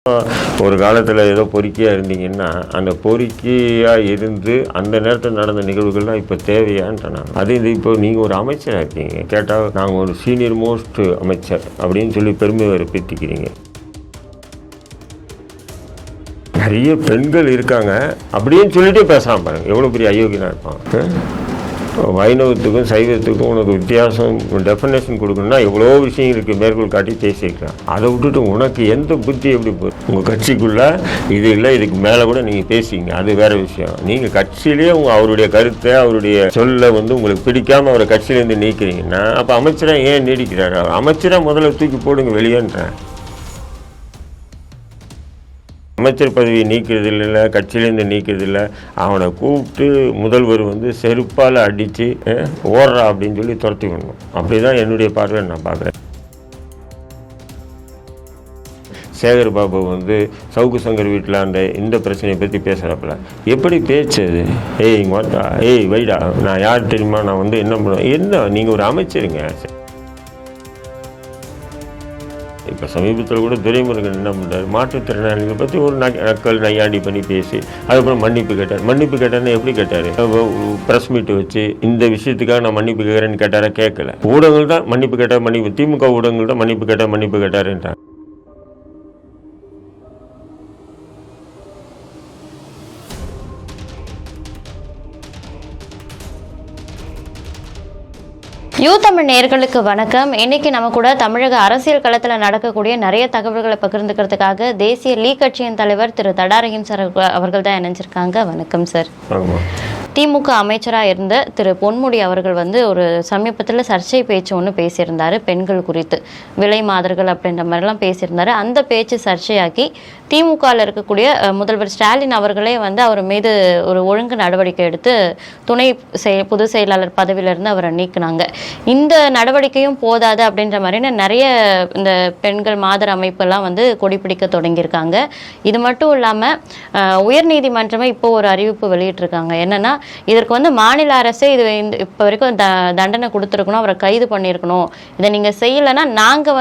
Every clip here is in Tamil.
ஒரு காலத்தில் ஏதோ பொறுக்கியாக இருந்தீங்கன்னா அந்த பொறுக்கியாக இருந்து அந்த நேரத்தில் நடந்த நிகழ்வுகள்லாம் இப்போ தேவையான்ட்டு நான் அது இது இப்போ நீங்கள் ஒரு அமைச்சராக இருக்கீங்க கேட்டால் நாங்கள் ஒரு சீனியர் மோஸ்ட் அமைச்சர் அப்படின்னு சொல்லி பெருமை பெற்றிக்கிறீங்க. நிறைய பெண்கள் இருக்காங்க அப்படின்னு சொல்லிட்டே பேசலாம் பாருங்கள், எவ்வளோ பெரிய அயோக்கியனாக இருப்பான். வைணவத்துக்கும் சைவத்துக்கும் உனக்கு வித்தியாசம் டெஃபினேஷன் கொடுக்கணும்னா எவ்வளோ விஷயம் இருக்குது, மேற்கோள் காட்டி பேசியிருக்கலாம். அதை விட்டுட்டு உனக்கு எந்த புத்தி எப்படி போகுது? உங்கள் கட்சிக்குள்ளே இது இல்லை, இதுக்கு மேலே கூட நீங்கள் பேசிங்க, அது வேறு விஷயம். நீங்கள் கட்சியிலேயே அவருடைய கருத்தை அவருடைய சொல்ல உங்களுக்கு பிடிக்காமல் அவரை கட்சியிலேருந்து நீக்கிறீங்கன்னா அப்போ அமைச்சராக ஏன் நீடிக்கிறாரு? அமைச்சராக முதல்ல தூக்கி போடுங்க வெளியேன்றேன். அமைச்சர் பதவியை நீக்கிறது இல்லை, கட்சியிலேருந்து நீக்கிறது இல்லை. அவனை கூப்பிட்டு முதல்வர் செருப்பால் அடித்து ஓடுறா அப்படின்னு சொல்லி துரத்தி விடணும். அப்படி தான் என்னுடைய பார்வை நான் பார்க்குறேன். சேகர் பாபு சவுக்கு சங்கர் வீட்டில் இந்த பிரச்சனையை பற்றி பேசுகிறப்பல எப்படி பேச்சு அது? ஏய் மாட்டா, ஏய் வைடா, நான் யார் தெரியுமா, நான் என்ன பண்ணுவேன்? என்ன நீங்கள் ஒரு அமைச்சருங்க. இப்போ சமீபத்தில் கூட துரைமுருகன் என்ன பண்ணுறாரு, மாற்றுத்திறனாளிகளை பற்றி ஒரு நக்கல் நையாண்டி பண்ணி பேசி அதுக்கப்புறம் மன்னிப்பு கேட்டார். மன்னிப்பு கேட்டார்னா எப்படி கேட்டார்? ப்ரெஸ் மீட்டு வச்சு இந்த விஷயத்துக்காக நான் மன்னிப்பு கேட்குறேன்னு கேட்டாரா? கேட்கல. ஊடகங்கள் தான் மன்னிப்பு கேட்டார், மன்னிப்பு திமுக ஊடகங்கள் தான் மன்னிப்பு கேட்டாருன்றாங்க. தமிழ் நேயர்களுக்கு வணக்கம். இன்னைக்கு நம்ம கூட தமிழக அரசியல் களத்தில் நடக்கக்கூடிய நிறைய தகவல்களை பகிர்ந்துக்கிறதுக்காக தேசிய லீக் கட்சியின் தலைவர் திரு தடாரஹிம் சார் அவர்கள் தான் இணைஞ்சிருக்காங்க. வணக்கம் சார். திமுக அமைச்சராக இருந்த திரு பொன்முடி அவர்கள் ஒரு சமீபத்தில் சர்ச்சை பேச்சு ஒன்று பேசியிருந்தார், பெண்கள் குறித்து விலை மாதர்கள் அப்படின்ற மாதிரிலாம் பேசியிருந்தார். அந்த பேச்சு சர்ச்சையாக்கி திமுகவில் இருக்கக்கூடிய முதல்வர் ஸ்டாலின் அவர்களே அவர் மீது ஒரு ஒழுங்கு நடவடிக்கை எடுத்து பொது செயலாளர் பதவியிலிருந்து அவரை நீக்கினாங்க. இந்த நடவடிக்கையும் போதாது அப்படின்ற மாதிரி நிறைய இந்த பெண்கள் மாதர் அமைப்பெல்லாம் கொடிப்பிடிக்க தொடங்கியிருக்காங்க. இது மட்டும் இல்லாமல் உயர்நீதிமன்றமே இப்போ ஒரு அறிவிப்பு வெளியிட்டிருக்காங்க. என்னன்னா, இதற்கு மாநில அரசே இது இப்போ வரைக்கும் தண்டனை கொடுத்துருக்கணும், அவரை கைது பண்ணியிருக்கணும். இதை நீங்கள் செய்யலைன்னா நாங்கள்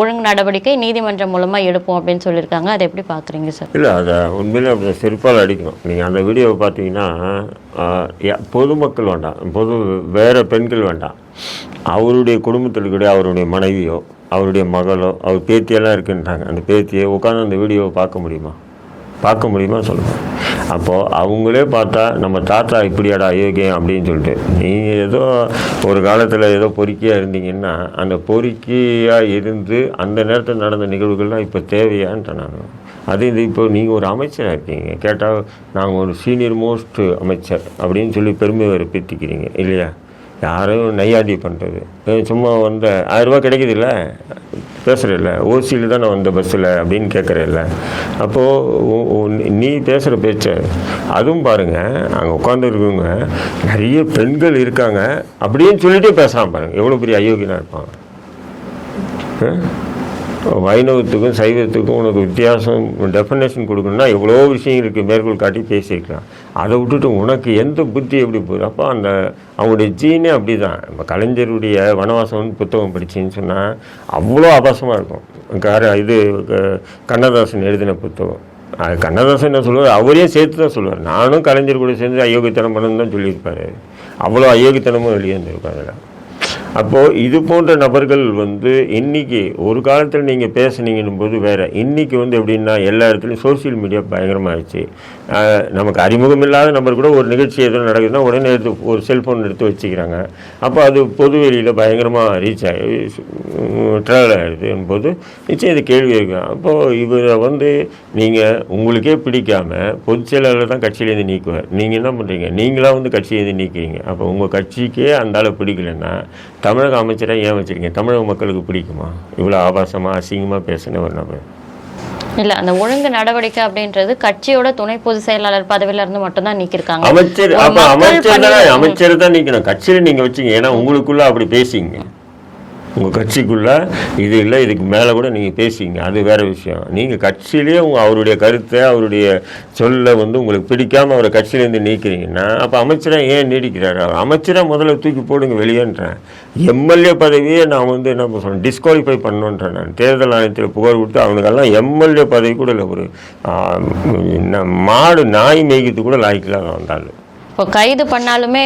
ஒழுங்கு நடவடிக்கை நீதிமன்றம் மூலமாக எடுப்போம் அப்படின்னு சொல்லியிருக்காங்க. அதை எப்படி பார்க்குறீங்க சார்? இல்லை, அதை உண்மையிலே அப்படி செருப்பால் அடிக்கணும். நீங்கள் அந்த வீடியோவை பார்த்தீங்கன்னா பொதுமக்கள் வேண்டாம், வேறு பெண்கள் வேண்டாம், அவருடைய குடும்பத்தில் இருக்கக்கூடிய அவருடைய மனைவியோ அவருடைய மகளோ அவர் பேத்தியெல்லாம் இருக்குன்றாங்க. அந்த பேத்தியை உட்காந்து அந்த வீடியோவை பார்க்க முடியுமா சொல்லுங்கள். அப்போது அவங்களே பார்த்தா நம்ம தாத்தா இப்படியாடா அயோக்கியம் அப்படின்னு சொல்லிட்டு, நீங்கள் ஏதோ ஒரு காலத்தில் ஏதோ பொறுக்கியாக இருந்தீங்கன்னா அந்த பொறுக்கியாக இருந்து அந்த நேரத்தில் நடந்த நிகழ்வுகள்லாம் இப்போ தேவையான்ட்டு நான் அது இது இப்போ நீங்கள் ஒரு அமைச்சராக இருக்கீங்க கேட்டால் நாங்கள் ஒரு சீனியர் மோஸ்ட் அமைச்சர் அப்படின்னு சொல்லி பெருமை பெற்றிக்கிறீங்க இல்லையா? யாரும் நையாண்டி பண்ணுறது சும்மா 1000 ரூபா கிடைக்குதில்ல, பேசுகிறல்ல, ஓசியில் தான் நான் வந்த பஸ்ஸில் அப்படின்னு கேட்குறேல்ல. அப்போது நீ பேசுகிற பேச்சை அதுவும் பாருங்கள், அங்கே உட்காந்துருக்கவங்க நிறைய பெண்கள் இருக்காங்க அப்படின்னு சொல்லிட்டே பேசலாம் பாருங்கள், எவ்வளோ பெரிய அயோக்கியனாக இருப்பாங்க. வைணவத்துக்கும் சைவத்துக்கும் உனக்கு வித்தியாசம் டெஃபினேஷன் கொடுக்கணும்னா எவ்வளோ விஷயம் இருக்குது, மேற்கோள் காட்டி பேசியிருக்கலாம். அதை விட்டுட்டு உனக்கு எந்த புத்தி எப்படி போகுது? அப்போ அவங்களுடைய ஜீனே அப்படி தான். நம்ம கலைஞருடைய வனவாசம்னு புத்தகம் படிச்சின்னு சொன்னால் அவ்வளோ ஆபாசமாக இருக்கும். இது கண்ணதாசன் எழுதின புத்தகம். அது கண்ணதாசன் என்ன சொல்லுவார், அவரையும் சேர்த்து தான் சொல்லுவார். நானும் கலைஞர் கூட சேர்ந்து அயோக்கியத்தனம் பண்ணணும்னு தான் சொல்லியிருப்பார். அவ்வளோ அயோக்கியத்தனமும் வெளியே இருந்திருப்பார் அதில். அப்போது இது போன்ற நபர்கள் இன்றைக்கி ஒரு காலத்தில் நீங்கள் பேசுனீங்கன்னும் போது வேறு, இன்றைக்கி எப்படின்னா எல்லா இடத்துலையும் சோசியல் மீடியா பயங்கரமாகிடுச்சு. நமக்கு அறிமுகம் இல்லாத நபர் கூட ஒரு நிகழ்ச்சி எதுவும் நடக்குதுன்னா உடனே ஒரு செல்ஃபோன் எடுத்து வச்சுக்கிறாங்க. அப்போ அது பொது வெளியில் பயங்கரமாக ரீச் ஆகி ட்ராவல் ஆகிடுது போது நிச்சயம் இது கேள்வி இருக்கும். அப்போது இவரை நீங்கள் உங்களுக்கே பிடிக்காமல் பொதுச் செயலாளர் தான் கட்சியிலேருந்து நீக்குவார். நீங்கள் என்ன பண்ணுறீங்க, நீங்களாக கட்சியிலேருந்து நீக்கிறீங்க. அப்போ உங்கள் கட்சிக்கே அந்த ஆளை பிடிக்கலன்னா தமிழக அமைச்சராக ஏன் வச்சுருக்கீங்க? தமிழக மக்களுக்கு பிடிக்குமா இவ்வளோ ஆபாசமாக அசிங்கமாக பேசின ஒரு நபர்? இல்லை, அந்த ஒழுங்கு நடவடிக்கை அப்படின்றது கட்சியோட துணை பொதுச் செயலாளர் பதவியில இருந்து மட்டும்தான் நீக்கிருக்காங்க. அமைச்சர் தான் நீக்கணும், கட்சியில் நீங்கள் வச்சுங்க. ஏன்னா உங்களுக்குள்ள அப்படி பேசிங்க. உங்கள் கட்சிக்குள்ளே இது இல்லை, இதுக்கு மேலே கூட நீங்கள் பேசிங்க, அது வேறு விஷயம். நீங்கள் கட்சியிலேயே அவருடைய கருத்தை அவருடைய சொல்ல வந்து உங்களுக்கு பிடிக்காமல் அவரை கட்சியிலேருந்து நீக்கிறீங்கன்னா அப்போ அமைச்சராக ஏன் நீடிக்கிறாரு? அமைச்சராக முதல்ல தூக்கி போடுங்க வெளியேன்றேன். எம்எல்ஏ பதவியே நான் வந்து என்ன சொல்கிறேன், டிஸ்குவாலிஃபை பண்ணுன்றேன். நான் தேர்தல் ஆணையத்தில் புகார் கொடுத்து அவனுக்கெல்லாம் எம்எல்ஏ பதவி கூட இல்லை, ஒரு மாடு நாய் மேய்க்கிறது கூட லாய்க்கலாக வந்தாலும். இப்போ கைது பண்ணாலுமே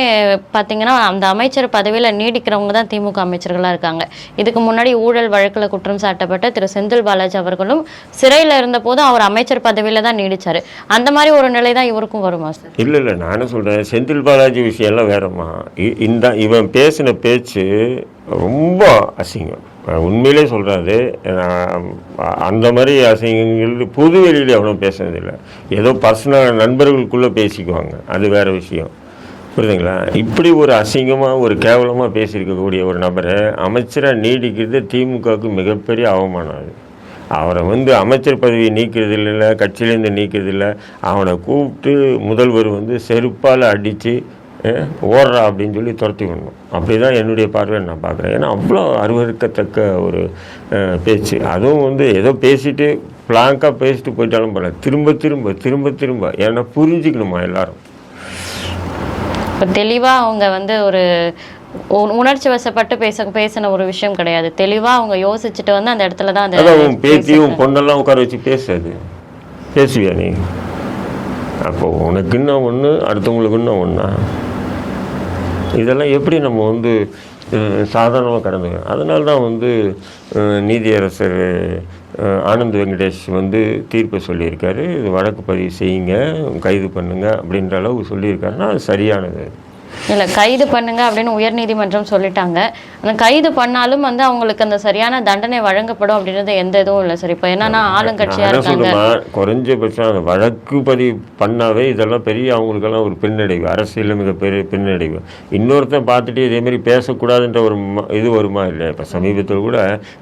பார்த்தீங்கன்னா அந்த அமைச்சர் பதவியில் நீடிக்கிறவங்க தான் திமுக அமைச்சர்களாக இருக்காங்க. இதுக்கு முன்னாடி ஊழல் வழக்கில் குற்றம் சாட்டப்பட்ட திரு செந்தில் பாலாஜி அவர்களும் சிறையில் இருந்த போதும் அவர் அமைச்சர் பதவியில் தான் நீடிச்சார். அந்த மாதிரி ஒரு நிலை தான் இவருக்கும் வருமா சார்? இல்லை, நானும் சொல்கிறேன், செந்தில் பாலாஜி விஷயம்லாம் வேறம்மா. இவன் பேசின பேச்சு ரொம்ப அசிங்கம். உண்மையிலே சொல்கிறாரு, அந்த மாதிரி அசிங்கங்கள் பொது வெளியில் எவனும் பேசுனதில்லை. ஏதோ பர்சனல் நண்பர்களுக்குள்ளே பேசிக்குவாங்க, அது வேறு விஷயம். புரியுதுங்களா? இப்படி ஒரு அசிங்கமாக ஒரு கேவலமாக பேசியிருக்கக்கூடிய ஒரு நபரை அமைச்சராக நீடிக்கிறது திமுகவுக்கு மிகப்பெரிய அவமானம். அது அவரை வந்து அமைச்சர் பதவியை நீக்கிறது இல்லை, கட்சியிலேருந்து நீக்கிறது இல்லை. அவனை கூப்பிட்டு முதல்வர் வந்து செருப்பால் அடித்து ஓடுறா அப்படின்னு சொல்லி துரத்தி விடணும். அப்படி தான் என்னுடைய பார்வையை நான் பார்க்குறேன். ஏன்னா அவ்வளோ அருவருக்கத்தக்க ஒரு பேச்சு. அதுவும் வந்து ஏதோ பேசிட்டு பிளாங்காக பேசிட்டு போயிட்டாலும் போல, திரும்ப திரும்ப திரும்ப திரும்ப ஏன்னா புரிஞ்சுக்கணுமா எல்லாரும். இப்போ தெளிவாக அவங்க வந்து ஒரு உணர்ச்சி வசப்பட்டு பேசின ஒரு விஷயம் கிடையாது. தெளிவாக அவங்க யோசிச்சுட்டு வந்து அந்த இடத்துல தான் அதான் பேத்தியும் பொண்ணெல்லாம் உட்கார வச்சு பேசாது. பேசுவியா நீ? அப்போ உனக்கு இன்னும் ஒன்று, அடுத்தவங்களுக்கு இன்னும் ஒன்றா? இதெல்லாம் எப்படி நம்ம வந்து சாதாரணமாக கடந்துக்கணும்? அதனால தான் வந்து நீதியரசர் ஆனந்த் வெங்கடேஷ் வந்து தீர்ப்பை சொல்லியிருக்காரு, இது வழக்கு பதிவு செய்யுங்க, கைது பண்ணுங்க அப்படின்ற அளவுக்கு சொல்லியிருக்காருன்னா அது சரியானது. இல்லை, கைது பண்ணுங்க அப்படின்னு உயர்நீதிமன்றம் சொல்லிட்டாங்க. அந்த கைது பண்ணாலும் வந்து அவங்களுக்கு அந்த சரியான தண்டனை வழங்கப்படும் அப்படின்றது எந்த இதுவும் இல்லை சார். இப்போ என்னன்னா ஆளுங்கட்சியாக இருக்காங்க, குறைஞ்சபட்சம் அந்த வழக்கு பதிவு பண்ணாவே இதெல்லாம் பெரிய அவங்களுக்கெல்லாம் ஒரு பின்னடைவு, அரசியலில் மிகப்பெரிய பின்னடைவு. இன்னொருத்தன் பார்த்துட்டு இதேமாரி பேசக்கூடாதுன்ற ஒரு இது வருமா இல்லை? இப்போ சமீபத்தில் கூட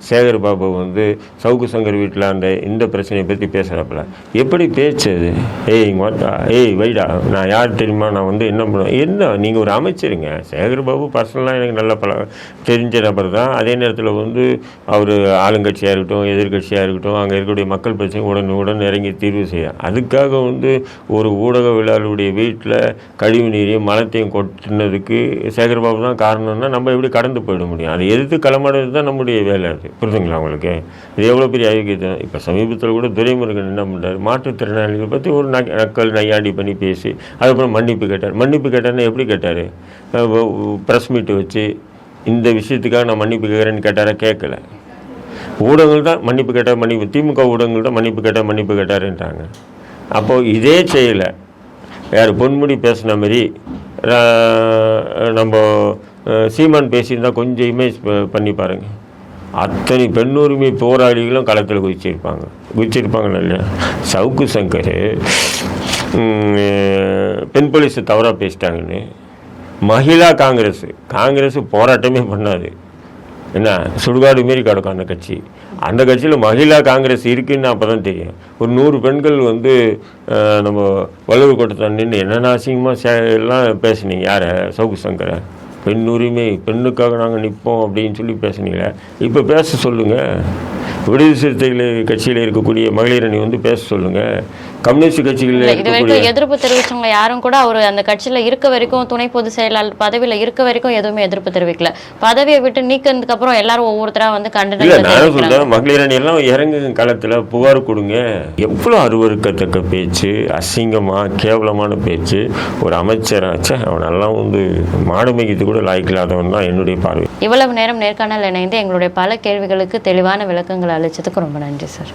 சேகர் பாபு வந்து சவுக்கு சங்கர் வீட்டில் இந்த பிரச்சனையை பற்றி பேசுகிறப்பல எப்படி பேச்சு அது? ஏய் வைடா, நான் யார் தெரியுமா, நான் வந்து என்ன பண்ணுவேன், என்ன நீங்கள் ஒரு அமைச்சருங்க. சேகர் பாபு பர்சனலாக எனக்கு நல்ல தெரிஞ்ச நபர் தான். அதே நேரத்தில் வந்து அவர் ஆளுங்கட்சியாக இருக்கட்டும், எதிர்கட்சியாக இருக்கட்டும், அங்கே இருக்கக்கூடிய மக்கள் பிரச்சனை உடனுடன் இறங்கி தீர்வு செய்ய, அதுக்காக வந்து ஒரு ஊடகவியலாளருடைய வீட்டில் கழிவு நீரையும் மலத்தையும் கொட்டினதுக்கு சேகர் பாபு தான் காரணம்னா நம்ம எப்படி கடந்து போயிட முடியும்? அதை எதிர்த்து களமாடுறது தான் நம்முடைய வேலை. அது புரிதுங்களா உங்களுக்கு? இது எவ்வளோ பெரிய அயோக்கியத்தை. இப்போ சமீபத்தில் கூட துரைமுருகன் என்ன பண்ணுறாரு, மாற்றுத்திறனாளிகளை பற்றி ஒரு நக்கல் நையாண்டி பண்ணி பேசி அதுக்கப்புறம் மன்னிப்பு கேட்டார். மன்னிப்பு கேட்டார்னா எப்படி கேட்டார்? ப்ரெஸ் மீட்டு வச்சு இந்த விஷயத்துக்காக நான் மன்னிப்பு கேட்குறேன்னு கேட்டாரா? கேட்கல. ஊடகங்கள் தான் மன்னிப்பு கேட்டார், மன்னிப்பு திமுக ஊடகங்கள் தான் மன்னிப்பு கேட்டாருன்றாங்க. அப்போது இதே செய்யலை யார் பொன்முடி பேசின மாதிரி நம்ம சீமான் பேசியிருந்தால் கொஞ்சம் இமேஜ் பண்ணி பாருங்கள். அத்தனை பெண்ணுரிமை போராளிகளும் களத்தில் குதிச்சிருப்பாங்க இல்லையா? சவுக்கு சங்கர் பெண் போலீஸை தவறாக பேசிட்டாங்கன்னு மகிழா காங்கிரஸ் போராட்டமே பண்ணாது. என்ன சுடுகாடு மாரி கிடக்கும் அந்த கட்சியில் மகிழா காங்கிரஸ் இருக்குன்னு அப்போ தான் தெரியும். ஒரு 100 பெண்கள் வந்து நம்ம வள்ளுவர் கோட்டத்தில் நின்று என்னென்ன அசிங்கமாக எல்லாம் பேசுனீங்க. யாரை? சவுக்கு சங்கரை. பெண் உரிமை, பெண்ணுக்காக நாங்கள் நிற்போம் அப்படின்னு சொல்லி பேசுனீங்களே, இப்போ பேச சொல்லுங்கள். விடுதலை சிறுத்தைகள் கட்சியில் இருக்கக்கூடிய மகளிர் அணி வந்து பேச சொல்லுங்கள். கம்யூனிஸ்ட் கட்சிகளில் இது வரைக்கும் எதிர்ப்பு தெரிவிச்சவங்க யாரும் கூட அவர் அந்த கட்சியில் இருக்க வரைக்கும், துணை பொதுச் செயலாளர் பதவியில் இருக்க வரைக்கும் எதுவுமே எதிர்ப்பு தெரிவிக்கல. பதவியை விட்டு நீக்கிறதுக்கு அப்புறம் எல்லாரும் ஒவ்வொருத்தராக வந்து கண்டனம். நான் சொல்றேன், மகளிர் அணி எல்லாம் இறங்குங்க களத்தில், புகார் கொடுங்க. எவ்வளோ அருவருக்கத்தக்க பேச்சு, அசிங்கமாக கேவலமான பேச்சு. ஒரு அமைச்சராச்சே அவனெல்லாம் வந்து மாடு மேய்க்கிறது கூட லாய்க்கில்லாதவன் தான் என்னுடைய பார்வை. இவ்வளவு நேரம் நேர்காணல் இணைந்து எங்களுடைய பல கேள்விகளுக்கு தெளிவான விளக்கங்கள் அளித்ததுக்கு ரொம்ப நன்றி சார்.